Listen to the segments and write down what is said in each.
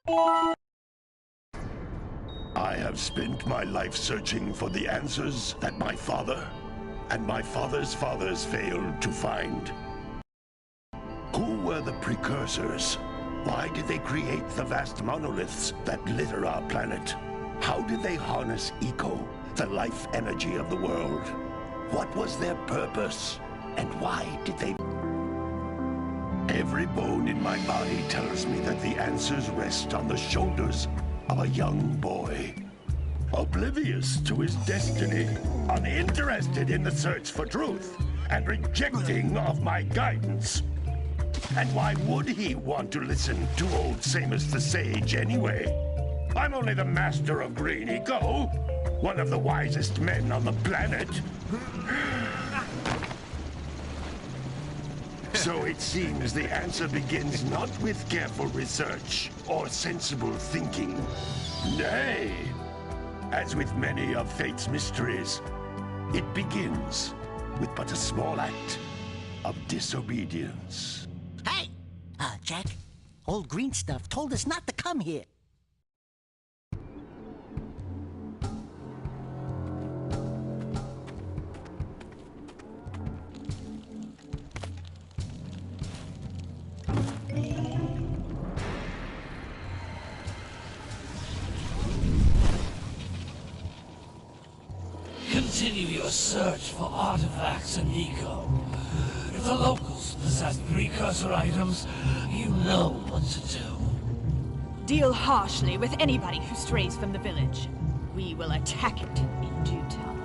I have spent my life searching for the answers that my father and my father's fathers failed to find. Who were the precursors? Why did they create the vast monoliths that litter our planet? How did they harness Eco, the life energy of the world? What was their purpose? And why did they... Every bone in my body tells me that the answers rest on the shoulders of a young boy. Oblivious to his destiny, uninterested in the search for truth, and rejecting of my guidance. And why would he want to listen to old Samus the Sage anyway? I'm only the master of Green Eco, one of the wisest men on the planet. So it seems the answer begins not with careful research or sensible thinking. Nay, as with many of fate's mysteries, it begins with but a small act of disobedience. Hey! Jack, old green stuff told us not to come here. Continue your search for artifacts in Eco. If the locals possess precursor items, you know what to do. Deal harshly with anybody who strays from the village. We will attack it in due time.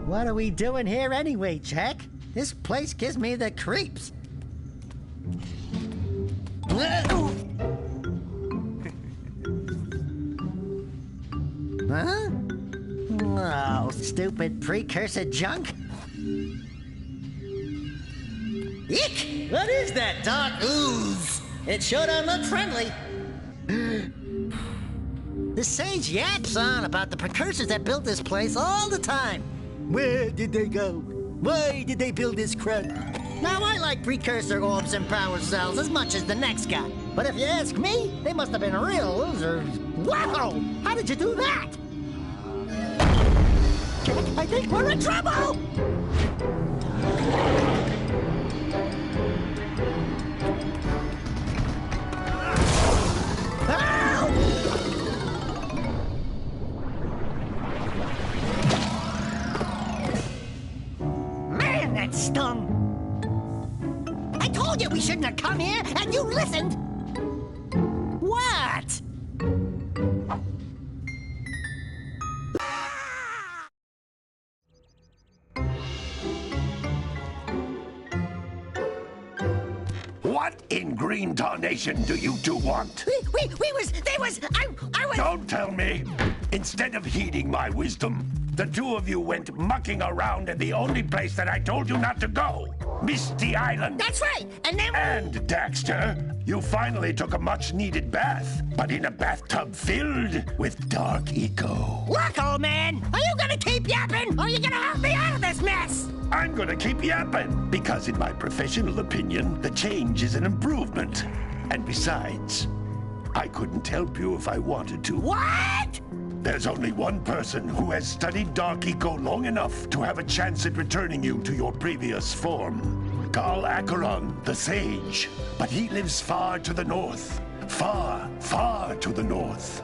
What are we doing here anyway, Jack? This place gives me the creeps. Huh? Oh, stupid precursor junk. Eek! What is that dark ooze? It sure don't look friendly. The sage yaps on about the precursors that built this place all the time. Where did they go? Why did they build this crud? Now, I like precursor orbs and power cells as much as the next guy. But if you ask me, they must have been real losers. Wow! How did you do that? I think we're in trouble! Man, that stung! I told you we shouldn't have come here, and you listened! What? What in green tarnation do you two want? I was... Don't tell me! Instead of heeding my wisdom, the two of you went mucking around in the only place that I told you not to go, Misty Island. That's right, and then... And, Daxter, you finally took a much-needed bath, but in a bathtub filled with dark eco. Look, old man, are you gonna keep yapping, or are you gonna help me out of this mess? I'm gonna keep yapping, because in my professional opinion, the change is an improvement. And besides, I couldn't help you if I wanted to. What? There's only one person who has studied Dark Eco long enough to have a chance at returning you to your previous form. Carl Acheron, the Sage. But he lives far to the north. Far, far to the north.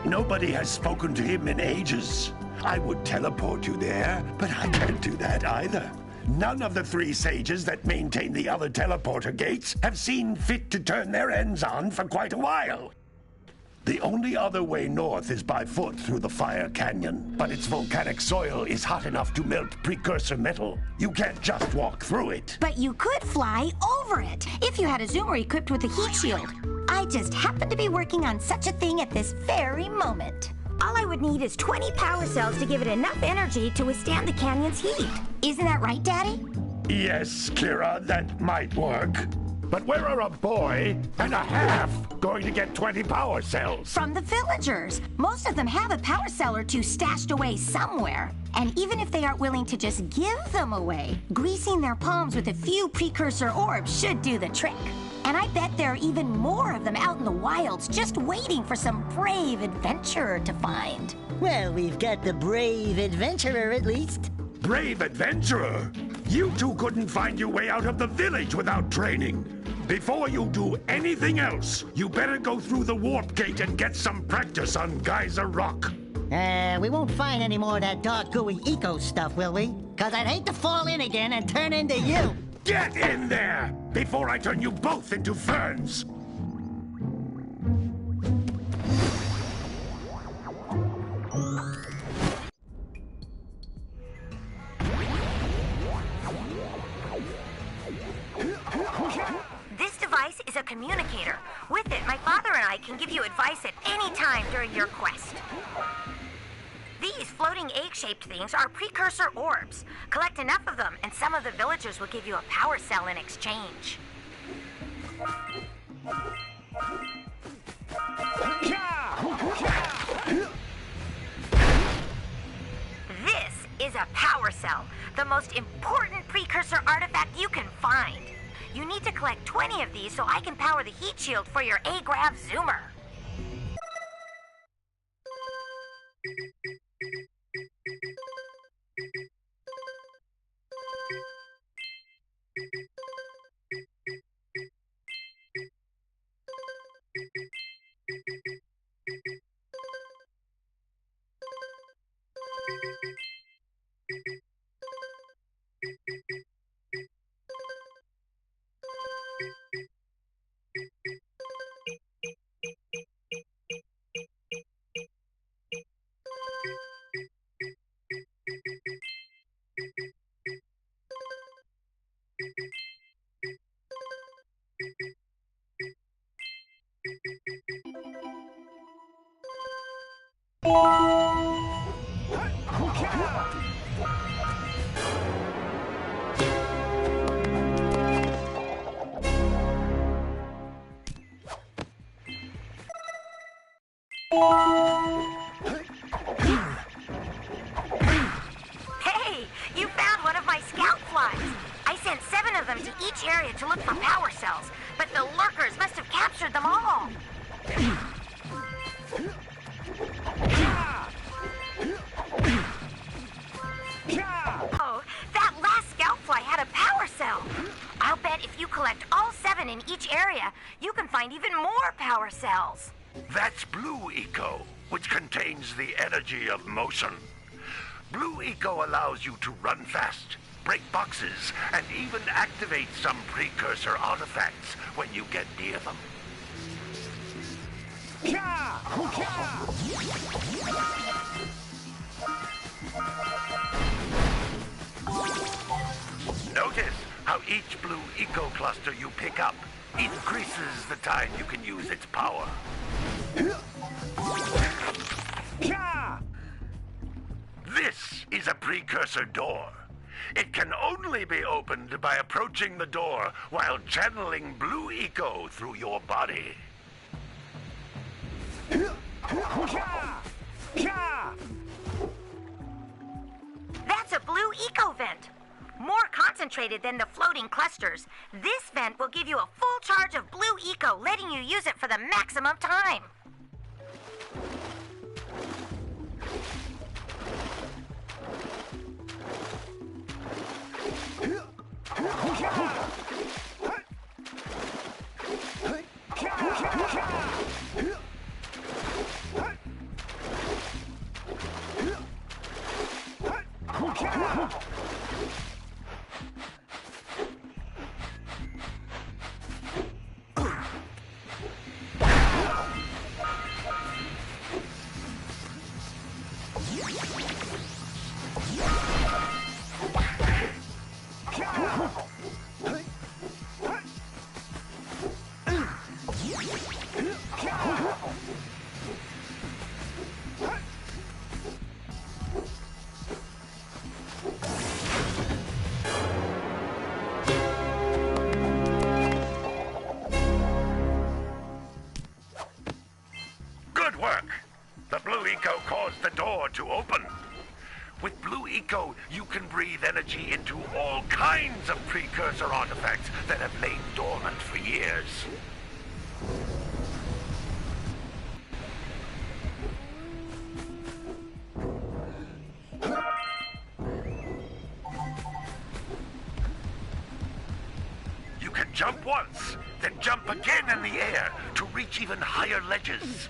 Nobody has spoken to him in ages. I would teleport you there, but I can't do that either. None of the three sages that maintain the other teleporter gates have seen fit to turn their ends on for quite a while. The only other way north is by foot through the Fire Canyon, but its volcanic soil is hot enough to melt precursor metal. You can't just walk through it. But you could fly over it if you had a zoomer equipped with a heat shield. I just happen to be working on such a thing at this very moment. All I would need is 20 power cells to give it enough energy to withstand the canyon's heat. Isn't that right, Daddy? Yes, Kira, that might work. But where are a boy and a half going to get 20 power cells? From the villagers. Most of them have a power cell or two stashed away somewhere. And even if they aren't willing to just give them away, greasing their palms with a few precursor orbs should do the trick. And I bet there are even more of them out in the wilds just waiting for some brave adventurer to find. Well, we've got the brave adventurer at least. Brave adventurer? You two couldn't find your way out of the village without training. Before you do anything else, you better go through the warp gate and get some practice on Geyser Rock. We won't find any more of that dark gooey eco stuff, will we? 'Cause I'd hate to fall in again and turn into you. Get in there before I turn you both into ferns. This device is a communicator. With it, my father and I can give you advice at any time during your quest. These floating egg-shaped things are precursor orbs. Collect enough of them, and some of the villagers will give you a power cell in exchange. This is a power cell, the most important precursor artifact you can find. You need to collect 20 of these so I can power the heat shield for your Agrav Zoomer. Hey, you found one of my scout flies. I sent 7 of them to each area to look for power cells, but the lurkers must have captured them all. Oh, that last scout fly had a power cell. I'll bet if you collect all 7 in each area, you can find even more power cells. That's Blue Eco, which contains the energy of motion. Blue Eco allows you to run fast, break boxes, and even activate some precursor artifacts when you get near them. Notice how each Blue Eco cluster you pick up increases the time you can use its power. This is a precursor door. It can only be opened by approaching the door while channeling Blue Eco through your body. That's a Blue Eco vent. More concentrated than the floating clusters. This vent will give you a full charge of Blue Eco, letting you use it for the maximum time. door to open. With Blue Eco, you can breathe energy into all kinds of precursor artifacts that have lain dormant for years. You can jump once, then jump again in the air to reach even higher ledges.